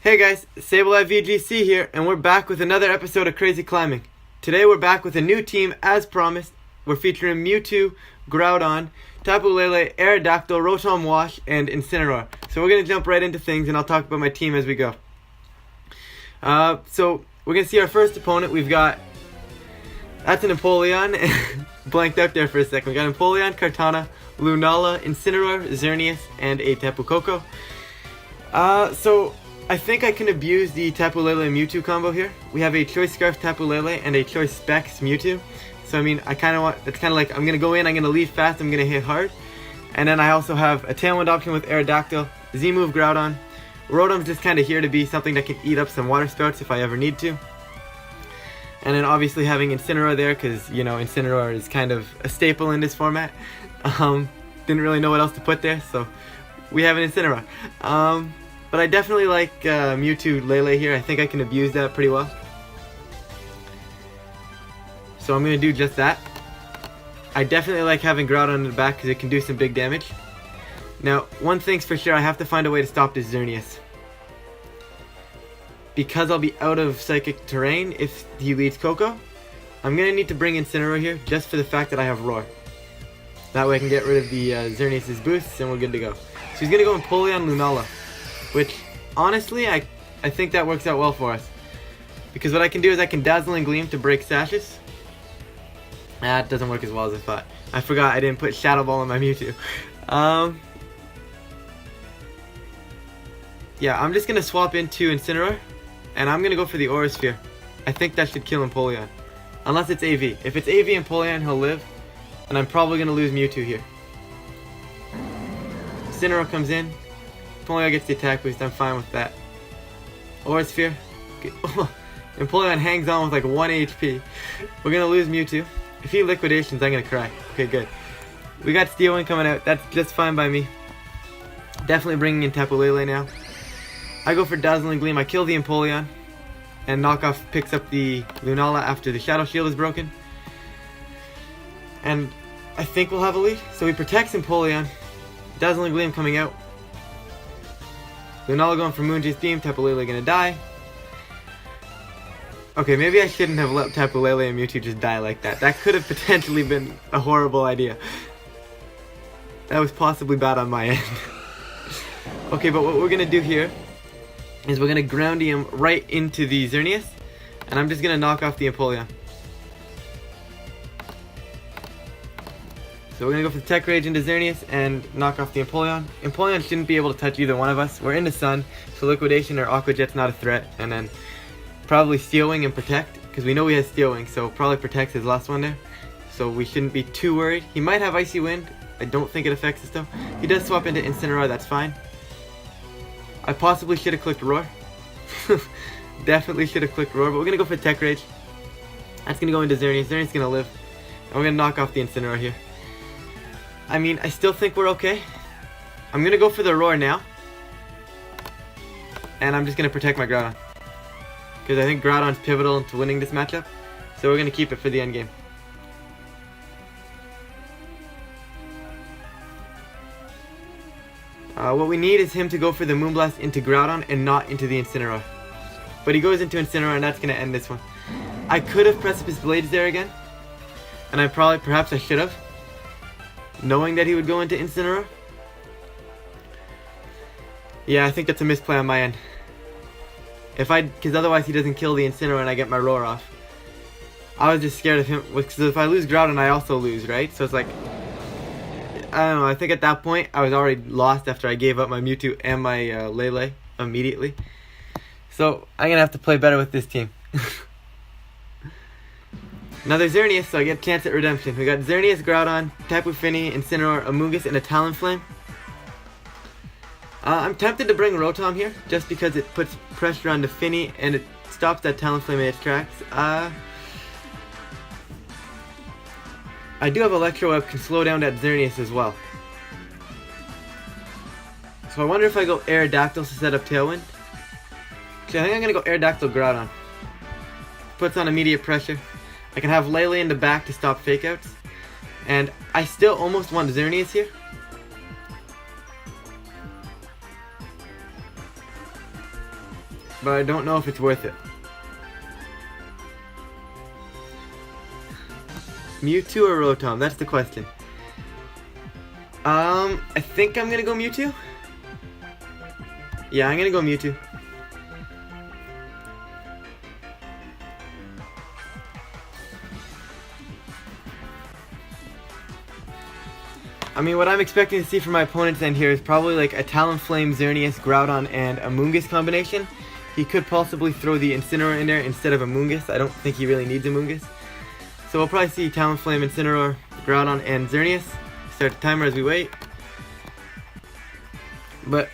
Hey guys, Sable at VGC here, and we're back with another episode of Crazy Climbing. Today we're back with a new team, as promised. We're featuring Mewtwo, Groudon, Tapu Lele, Aerodactyl, Rotom Wash, and Incineroar. So we're going to jump right into things, and I'll talk about my team as we go. So we're going to see our first opponent. We've got... That's an Empoleon. Blanked out there for a second. We got Empoleon, Kartana, Lunala, Incineroar, Xerneas, and a Tapu Koko. So I think I can abuse the Tapu Lele Mewtwo combo here. We have a Choice Scarf Tapu Lele and a Choice Specs Mewtwo. So I mean, I kind of want, it's kind of like I'm going to go in, I'm going to lead fast, I'm going to hit hard. And then I also have a Tailwind option with Aerodactyl, Z-Move Groudon. Rotom's just kind of here to be something that can eat up some water spouts if I ever need to. And then obviously having Incineroar there, because, you know, Incineroar is kind of a staple in this format. Didn't really know what else to put there, so we have an Incineroar. But I definitely like Mewtwo Lele here. I think I can abuse that pretty well. So I'm going to do just that. I definitely like having Groudon in the back because it can do some big damage. Now, one thing's for sure, I have to find a way to stop this Xerneas. Because I'll be out of Psychic Terrain if he leads Koko, I'm going to need to bring Incineroar here just for the fact that I have Roar. That way I can get rid of the Xerneas' boosts and we're good to go. So he's going to go Empoleon Lunala. Which, honestly, I think that works out well for us. Because what I can do is I can Dazzling Gleam to break Sashes. That doesn't work as well as I thought. I forgot I didn't put Shadow Ball on my Mewtwo. Yeah, I'm just going to swap into Incineroar. And I'm going to go for the Aura Sphere. I think that should kill Empoleon. Unless it's AV. If it's AV Empoleon, he'll live. And I'm probably going to lose Mewtwo here. Incineroar comes in. Empoleon gets the attack boost, I'm fine with that. Aura Sphere. Empoleon hangs on with like 1 HP. We're gonna lose Mewtwo. If he liquidations, I'm gonna cry. Okay, good. We got Steel Wind coming out, that's just fine by me. Definitely bringing in Tapu Lele now. I go for Dazzling Gleam, I kill the Empoleon. And Knockoff picks up the Lunala after the Shadow Shield is broken. And I think we'll have a lead. So he protects Empoleon. Dazzling Gleam coming out. Lunala going for Moonja's Beam, Tapu Lele gonna die. Okay, maybe I shouldn't have let Tapu Lele and Mewtwo just die like that. That could have potentially been a horrible idea. That was possibly bad on my end. Okay, but what we're gonna do here is we're gonna groundy him right into the Xerneas, and I'm just gonna knock off the Empoleon. So we're going to go for the Tech Rage into Xerneas and knock off the Empoleon. Empoleon shouldn't be able to touch either one of us. We're in the sun, so Liquidation or Aqua Jet's not a threat. And then probably Steel Wing and Protect, because we know he has Steel Wing, so probably Protect's his last one there. So we shouldn't be too worried. He might have Icy Wind. I don't think it affects us though. He does swap into Incineroar, that's fine. I possibly should have clicked Roar. Definitely should have clicked Roar, but we're going to go for Tech Rage. That's going to go into Xerneas. Xerneas going to live. And we're going to knock off the Incineroar here. I mean, I still think we're okay. I'm going to go for the Roar now. And I'm just going to protect my Groudon. Because I think Groudon's pivotal to winning this matchup. So we're going to keep it for the end game. What we need is him to go for the Moonblast into Groudon and not into the Incineroar. But he goes into Incineroar and that's going to end this one. I could have Precipice Blades there again. And perhaps I should have. Knowing that he would go into Incineroar? Yeah, I think that's a misplay on my end. Because otherwise he doesn't kill the Incineroar and I get my Roar off. I was just scared of him, because if I lose Groudon I also lose, right? So it's like, I don't know, I think at that point I was already lost after I gave up my Mewtwo and my Lele immediately. So I'm going to have to play better with this team. Another Xerneas, so I get a chance at redemption. We got Xerneas, Groudon, Tapu Fini, Incineroar, Amoonguss, and a Talonflame. I'm tempted to bring Rotom here, just because it puts pressure on the Fini and it stops that Talonflame in its tracks. I do have Electro Web, can slow down that Xerneas as well. So I wonder if I go Aerodactyl to set up Tailwind. Actually, I think I'm going to go Aerodactyl Groudon. Puts on immediate pressure. I can have Lele in the back to stop fake outs. And I still almost want Xerneas here. but I don't know if it's worth it. Mewtwo or Rotom? That's the question. I think I'm gonna go Mewtwo. Yeah, I'm gonna go Mewtwo. I mean, what I'm expecting to see from my opponent's end here is probably like a Talonflame, Xerneas, Groudon, and Amoonguss combination. He could possibly throw the Incineroar in there instead of Amoonguss. I don't think he really needs Amoonguss. So we'll probably see Talonflame, Incineroar, Groudon, and Xerneas. Start the timer as we wait. But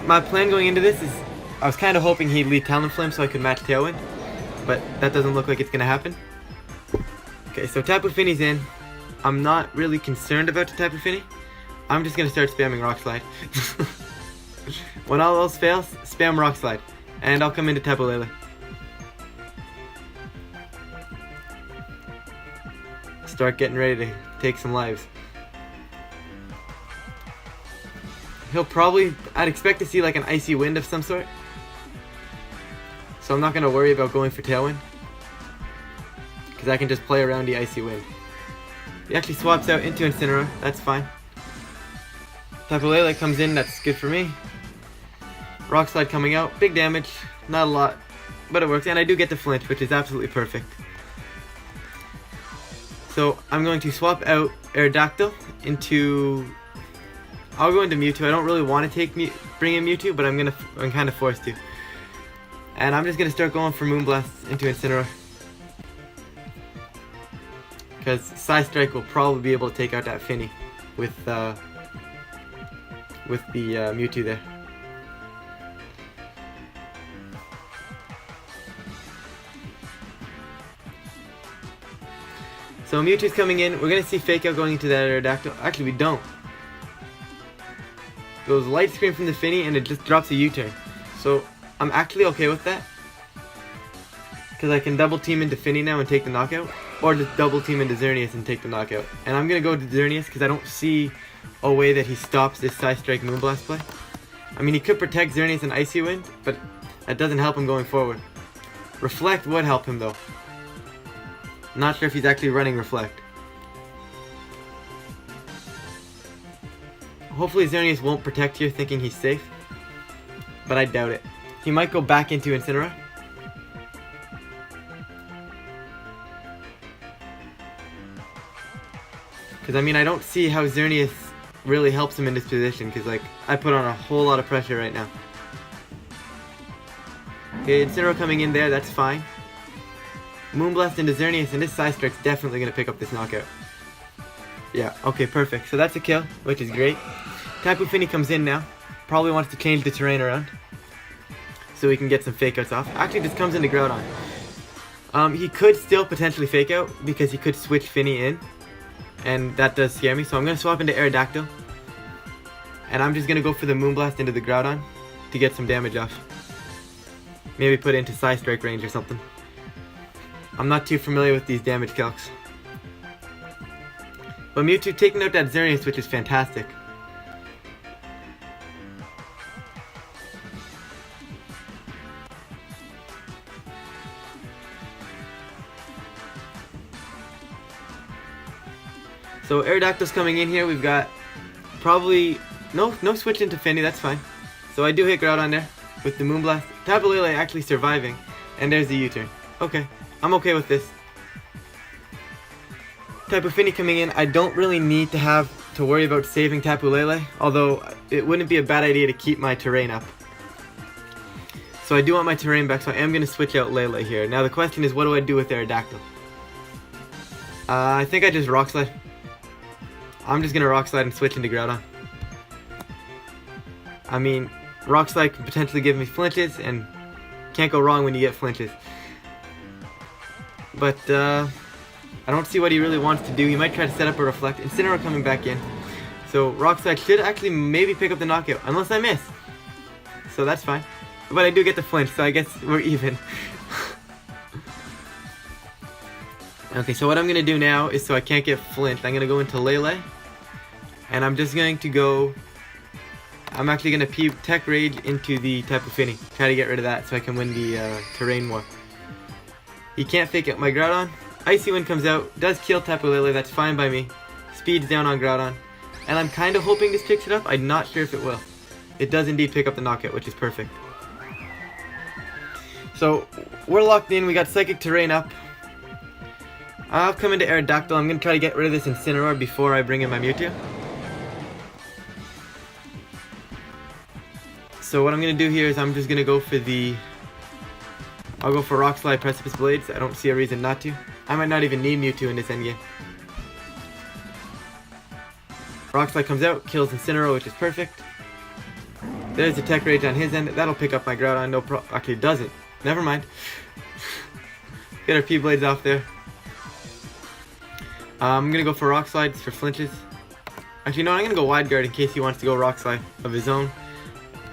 my plan going into this is I was kind of hoping he'd lead Talonflame so I could match Tailwind. But that doesn't look like it's going to happen. Okay, so Tapu Finney's in. I'm not really concerned about the Tapu Fini. I'm just going to start spamming Rock Slide. When all else fails, spam Rock Slide. And I'll come into Tapu Lele. Start getting ready to take some lives. He'll probably, I'd expect to see like an Icy Wind of some sort. So I'm not going to worry about going for Tailwind. Because I can just play around the Icy Wind. He actually swaps out into Incineroar, that's fine. Tapu Lele comes in, that's good for me. Rock Slide coming out, big damage, not a lot, but it works. And I do get the flinch, which is absolutely perfect. So I'm going to swap out Aerodactyl into... I'll go into Mewtwo. I don't really want to bring in Mewtwo, but I'm kind of forced to. And I'm just going to start going for Moonblast into Incineroar. Because Psystrike will probably be able to take out that Finny with the Mewtwo there. So Mewtwo's coming in. We're going to see Fake Out going into that Aerodactyl. Actually, we don't. Goes Light Screen from the Finny and it just drops a U-turn. So I'm actually okay with that. Because I can double team into Finny now and take the knockout. Or just double team into Xerneas and take the knockout. And I'm going to go to Xerneas because I don't see a way that he stops this Psystrike Moonblast play. I mean, he could protect Xerneas and Icy Wind, but that doesn't help him going forward. Reflect would help him though. Not sure if he's actually running Reflect. Hopefully Xerneas won't protect here thinking he's safe. But I doubt it. He might go back into Incineroar. Because I mean, I don't see how Xerneas really helps him in this position. Because like, I put on a whole lot of pressure right now. Okay, Incineroar coming in there, that's fine. Moonblast into Xerneas, and this Psystrike's definitely going to pick up this knockout. Yeah, okay, perfect. So that's a kill, which is great. Tapu Fini comes in now. Probably wants to change the terrain around. So we can get some Fake Outs off. Actually, just comes into Groudon. He could still potentially Fake Out, because he could switch Finny in. And that does scare me, so I'm going to swap into Aerodactyl. And I'm just going to go for the Moonblast into the Groudon to get some damage off. Maybe put it into Psystrike range or something. I'm not too familiar with these damage calcs. But Mewtwo taking out that Xerneas, which is fantastic. So Aerodactyl's coming in here. We've got probably no switch into Finny, that's fine. So I do hit Groudon there with the Moonblast. Tapu Lele actually surviving. And there's the U-turn. Okay. I'm okay with this. Tapu Fini coming in. I don't really need to worry about saving Tapu Lele, although it wouldn't be a bad idea to keep my terrain up. So I do want my terrain back, so I am going to switch out Lele here. Now the question is, what do I do with Aerodactyl? I think I just Rock Slide. I'm just going to Rock Slide and switch into Groudon. I mean, Rock Slide can potentially give me flinches, and can't go wrong when you get flinches. But, I don't see what he really wants to do. He might try to set up a Reflect. Incineroar coming back in. So, Rock Slide should actually maybe pick up the knockout, unless I miss. So that's fine. But I do get the flinch, so I guess we're even. Okay, so what I'm going to do now is, so I can't get flinched, I'm going to go into Lele. And I'm just going to go... I'm actually going to Tech Rage into the Tapu Fini. Try to get rid of that so I can win the Terrain War. He can't fake out my Groudon. Icy Wind comes out, does kill Tapu Lele, that's fine by me. Speeds down on Groudon. And I'm kind of hoping this picks it up. I'm not sure if it will. It does indeed pick up the knockout, which is perfect. So, we're locked in. We got Psychic Terrain up. I'll come into Aerodactyl. I'm going to try to get rid of this Incineroar before I bring in my Mewtwo. So what I'm going to do here is I'm just going to go for the... I'll go for Rock Slide, Precipice Blades. I don't see a reason not to. I might not even need Mewtwo in this endgame. Rock Slide comes out, kills Incineroar, which is perfect. There's the Tech Rage on his end. That'll pick up my Groudon. No pro... Actually, it doesn't. Never mind. Get our P-Blades off there. I'm going to go for Rock Slides for flinches. Actually, no, I'm going to go Wide Guard in case he wants to go Rock Slide of his own.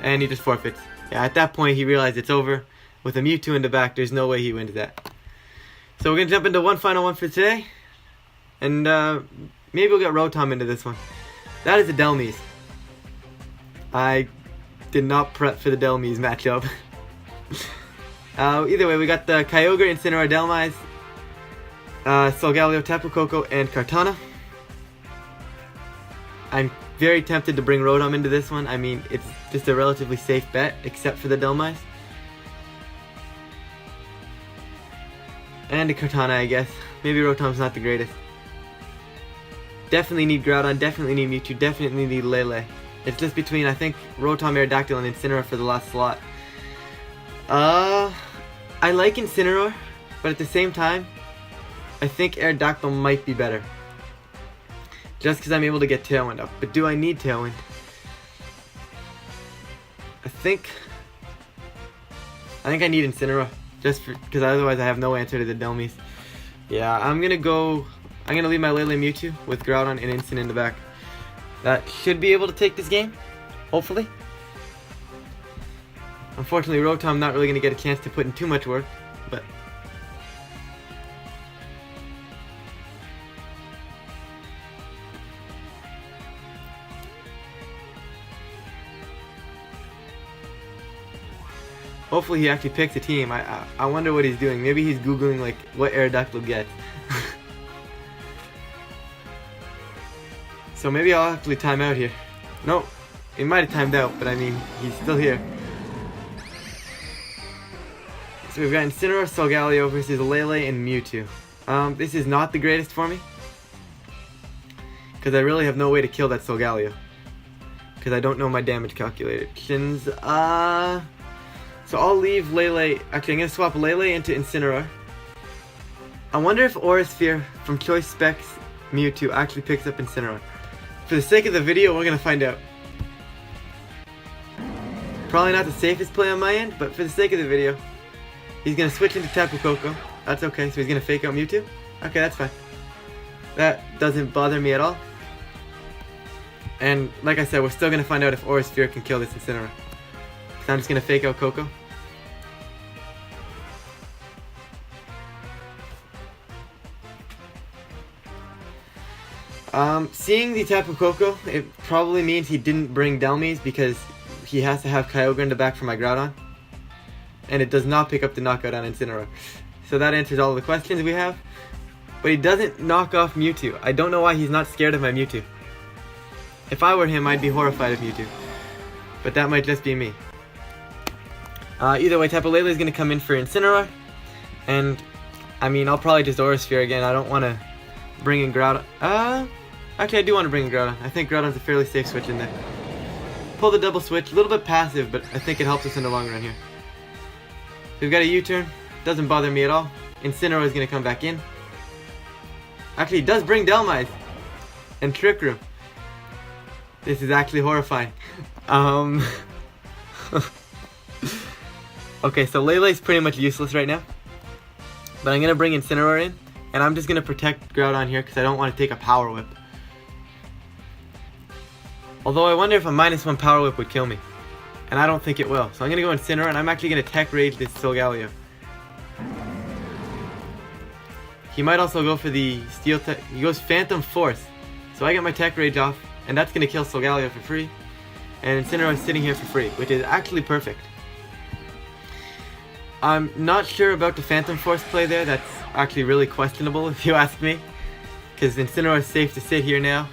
And he just forfeits. Yeah, at that point, he realized it's over. With a Mewtwo in the back, there's no way he wins that. So we're going to jump into one final one for today. And maybe we'll get Rotom into this one. That is a Delmise. I did not prep for the Delmise matchup. Either way, we got the Kyogre, Incineroar, Delmise, Solgaleo, Tapu Koko, and Kartana. I'm very tempted to bring Rotom into this one. I mean, it's just a relatively safe bet, except for the Delmise. And a Kartana, I guess. Maybe Rotom's not the greatest. Definitely need Groudon, definitely need Mewtwo, definitely need Lele. It's just between, I think, Rotom, Aerodactyl, and Incineroar for the last slot. I like Incineroar, but at the same time, I think Aerodactyl might be better. Just because I'm able to get Tailwind up. But do I need Tailwind? I think I need Incineroar. Just because otherwise I have no answer to the Delmise. Yeah, I'm going to leave my Lele Mewtwo with Groudon and Incin in the back. That should be able to take this game. Hopefully. Unfortunately, Rotom not really going to get a chance to put in too much work. But hopefully he actually picks a team. I wonder what he's doing. Maybe he's Googling like what Aerodactyl gets. So maybe I'll actually time out here. No, he might have timed out, but I mean, he's still here. So we've got Incineroar, Solgaleo versus Lele and Mewtwo. This is not the greatest for me. Because I really have no way to kill that Solgaleo. Because I don't know my damage calculations. So I'll leave Lele. Actually, I'm going to swap Lele into Incineroar. I wonder if Aura Sphere from Choice Specs Mewtwo actually picks up Incineroar. For the sake of the video, we're going to find out. Probably not the safest play on my end, but for the sake of the video, he's going to switch into Tapu Koko. That's okay, so he's going to fake out Mewtwo? Okay, that's fine. That doesn't bother me at all. And like I said, we're still going to find out if Aura Sphere can kill this Incineroar. So I'm just going to fake out Koko. Seeing the Tapu Koko, it probably means he didn't bring Delmise because he has to have Kyogre in the back for my Groudon. And it does not pick up the knockout on Incineroar. So that answers all of the questions we have. But he doesn't knock off Mewtwo. I don't know why he's not scared of my Mewtwo. If I were him, I'd be horrified of Mewtwo. But that might just be me. Either way, Tapu Lele is going to come in for Incineroar. And, I mean, I'll probably just Aura Sphere again. I don't want to bring in Groudon. Actually, I do want to bring in Groudon. I think Groudon's a fairly safe switch in there. Pull the double switch. A little bit passive, but I think it helps us in the long run here. We've got a U-turn. Doesn't bother me at all. Incineroar is going to come back in. Actually, he does bring Delmise. And Trick Room. This is actually horrifying. Okay, so Lele's pretty much useless right now. But I'm going to bring Incineroar in. And I'm just going to protect Groudon here because I don't want to take a Power Whip. Although I wonder if a -1 Power Whip would kill me. And I don't think it will. So I'm going to go Incineroar and I'm actually going to Tech Rage this Solgaleo. He might also go for the Steel Tech. He goes Phantom Force. So I get my Tech Rage off. And that's going to kill Solgaleo for free. and Incineroar is sitting here for free, which is actually perfect. I'm not sure about the Phantom Force play there. That's actually really questionable if you ask me, because Incineroar is safe to sit here now.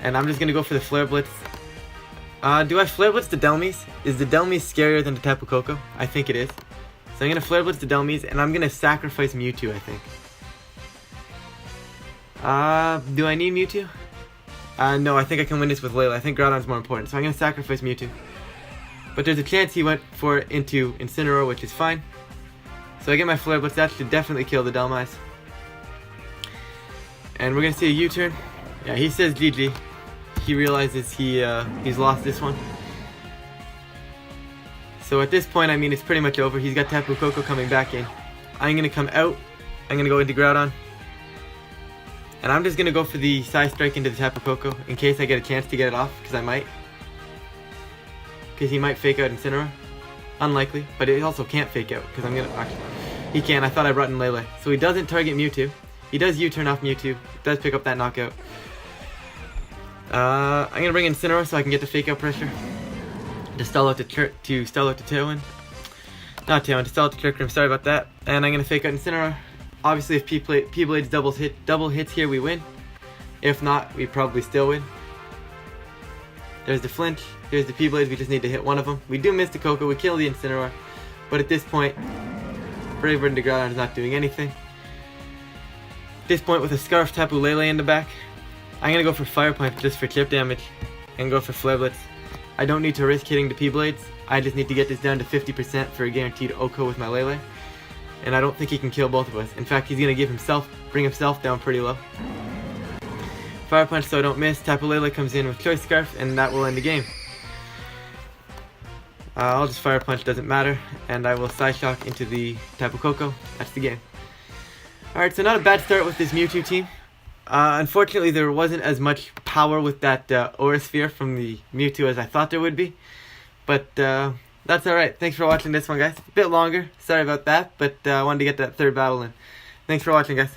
And I'm just going to go for the Flare Blitz. Do I Flare Blitz the Delmies? Is the Delmies scarier than the Tapu Koko? I think it is. So I'm going to Flare Blitz the Delmies, and I'm going to sacrifice Mewtwo, I think. Do I need Mewtwo? No, I think I can win this with Layla. I think Groudon's more important, so I'm going to sacrifice Mewtwo. But there's a chance he went for it into Incineroar, which is fine. So I get my Flare Blitz. That should definitely kill the Delmise. And we're going to see a U-turn. Yeah, he says GG. He realizes he's lost this one. So at this point, I mean, it's pretty much over. He's got Tapu Koko coming back in. I'm going to come out. I'm going to go into Groudon. And I'm just going to go for the Psy Strike into the Tapu Koko in case I get a chance to get it off, because I might. Because he might fake out Incineroar. Unlikely, but it also can't fake out, because I'm going to... Actually, he can. I thought I brought in Lele. So he doesn't target Mewtwo. He does U-turn off Mewtwo. Does pick up that knockout. I'm going to bring in Incineroar so I can get the fake out pressure. To stall out the Tailwind. Not Tailwind, to stall out the Trick Room. Sorry about that. And I'm going to fake out Incineroar. Obviously, if P-Blades double hits here, we win. If not, we probably still win. There's the flinch. Here's the P-Blades. We just need to hit one of them. We do miss the Koko. We kill the Incineroar. But at this point, Brave Bird into Groudon is not doing anything. At this point, with a Scarf Tapu Lele in the back, I'm going to go for Fire Punch just for chip damage. And go for Flare Blitz. I don't need to risk hitting the P-Blades. I just need to get this down to 50% for a guaranteed Oko with my Lele. And I don't think he can kill both of us. In fact, he's going to bring himself down pretty low. Fire Punch so I don't miss. Tapu Lele comes in with Choice Scarf, and that will end the game. I'll just Fire Punch, doesn't matter. And I will Psyshock into the Tapu Koko. That's the game. Alright, so not a bad start with this Mewtwo team. Unfortunately, there wasn't as much power with that Aura Sphere from the Mewtwo as I thought there would be. But that's alright. Thanks for watching this one, guys. A bit longer. Sorry about that, but I wanted to get that third battle in. Thanks for watching, guys.